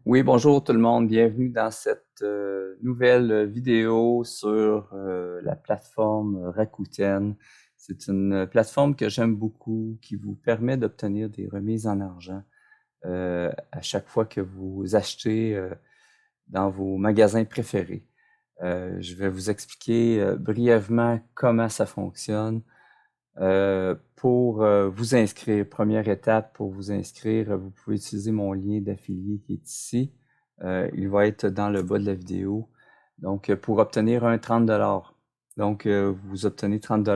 Oui, bonjour tout le monde, bienvenue dans cette nouvelle vidéo sur la plateforme Rakuten. C'est une plateforme que j'aime beaucoup qui vous permet d'obtenir des remises en argent à chaque fois que vous achetez dans vos magasins préférés. Je vais vous expliquer brièvement comment ça fonctionne. Pour vous inscrire, première étape pour vous inscrire, vous pouvez utiliser mon lien d'affilié qui est ici. Il va être dans le bas de la vidéo. Donc, pour obtenir un 30 donc, vous obtenez 30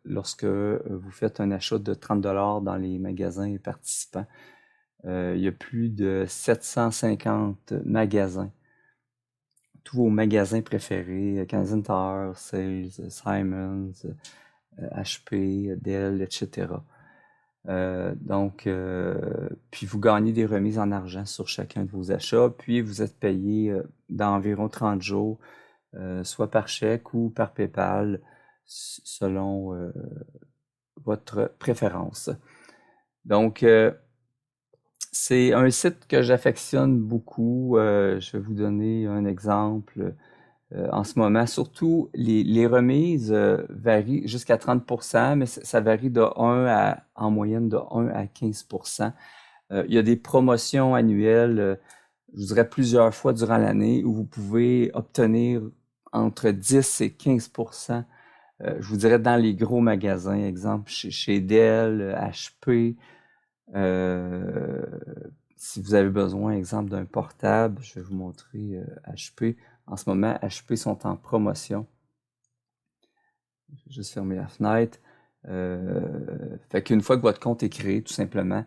lorsque vous faites un achat de 30 dans les magasins participants. Il y a plus de 750 magasins. Tous vos magasins préférés, Canadian Tire, Sales, Simons, HP, Dell, etc. Puis vous gagnez des remises en argent sur chacun de vos achats, puis vous êtes payé dans environ 30 jours, soit par chèque ou par PayPal, selon votre préférence. Donc, c'est un site que j'affectionne beaucoup. Je vais vous donner un exemple. En ce moment, surtout les remises varient jusqu'à 30%, mais ça varie en moyenne de 1 à 15%. Il y a des promotions annuelles, je vous dirais plusieurs fois durant l'année, où vous pouvez obtenir entre 10 et 15%. Je vous dirais dans les gros magasins, exemple chez Dell, HP. Si vous avez besoin, exemple, d'un portable, je vais vous montrer HP. En ce moment, HP sont en promotion. Je vais juste fermer la fenêtre. Fait qu'une fois que votre compte est créé, tout simplement,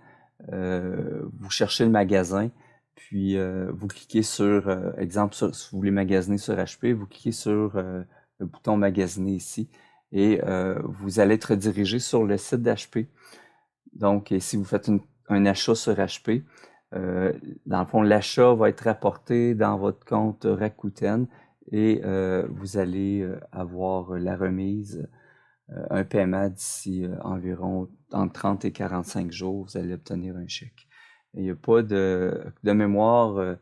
vous cherchez le magasin, puis vous cliquez sur, exemple, si vous voulez magasiner sur HP, vous cliquez sur le bouton magasiner ici et vous allez être redirigé sur le site d'HP. Donc, si vous faites un achat sur HP, dans le fond, l'achat va être rapporté dans votre compte Rakuten et vous allez avoir la remise, un paiement d'ici environ entre 30 et 45 jours, vous allez obtenir un chèque. Il n'y a pas de mémoire,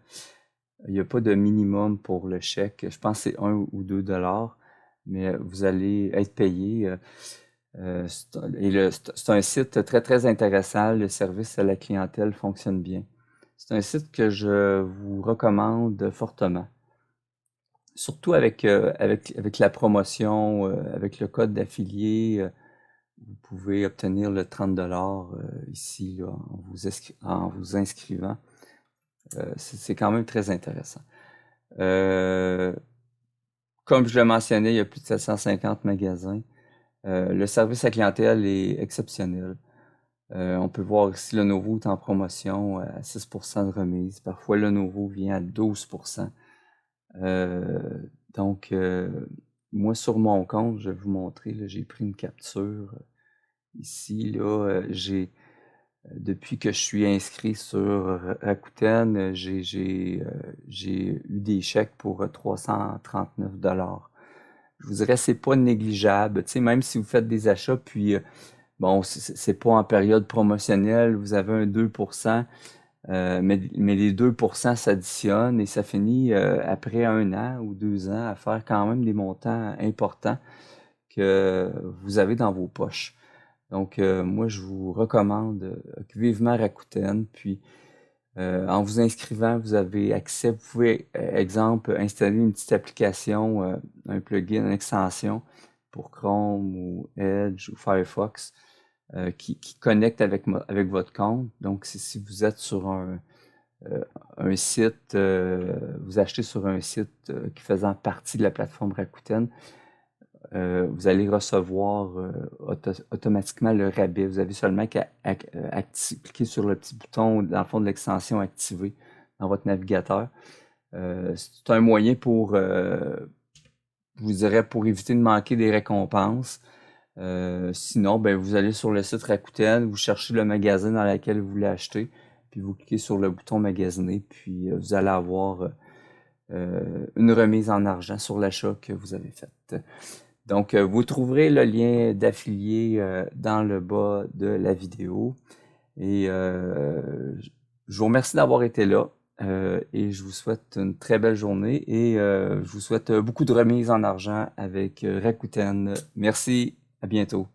il n'y a pas de minimum pour le chèque. Je pense que c'est 1 ou 2 dollars, mais vous allez être payé. C'est un site très, très intéressant. Le service à la clientèle fonctionne bien. C'est un site que je vous recommande fortement. Surtout avec la promotion, avec le code d'affilié, vous pouvez obtenir le 30 ici là, en vous inscrivant. C'est quand même très intéressant. Comme je le mentionnais, il y a plus de 750 magasins. Le service à clientèle est exceptionnel. On peut voir ici le Lenovo est en promotion à 6% de remise. Parfois, le Lenovo vient à 12%. Donc, moi, sur mon compte, je vais vous montrer, j'ai pris une capture ici. Là, depuis que je suis inscrit sur Rakuten, j'ai eu des chèques pour 339 Je vous dirais, c'est pas négligeable. Tu sais, même si vous faites des achats, puis bon, c'est pas en période promotionnelle, vous avez un 2%, mais les 2% s'additionnent et ça finit après 1 an ou 2 ans à faire quand même des montants importants que vous avez dans vos poches. Donc, moi, je vous recommande vivement Rakuten. Puis, en vous inscrivant, vous avez accès, vous pouvez, exemple, installer une petite application, un plugin, une extension pour Chrome ou Edge ou Firefox qui connecte avec votre compte. Donc, si vous êtes sur un site, vous achetez sur un site qui faisant partie de la plateforme Rakuten, vous allez recevoir automatiquement le rabais. Vous avez seulement qu'à cliquer sur le petit bouton dans le fond de l'extension activée dans votre navigateur. C'est un moyen pour, je vous dirais, pour éviter de manquer des récompenses. Sinon, ben, vous allez sur le site Rakuten, vous cherchez le magasin dans lequel vous voulez acheter, puis vous cliquez sur le bouton magasiner, puis vous allez avoir une remise en argent sur l'achat que vous avez fait. Donc, vous trouverez le lien d'affilié dans le bas de la vidéo. Et je vous remercie d'avoir été là. et je vous souhaite une très belle journée et je vous souhaite beaucoup de remises en argent avec Rakuten. Merci, à bientôt.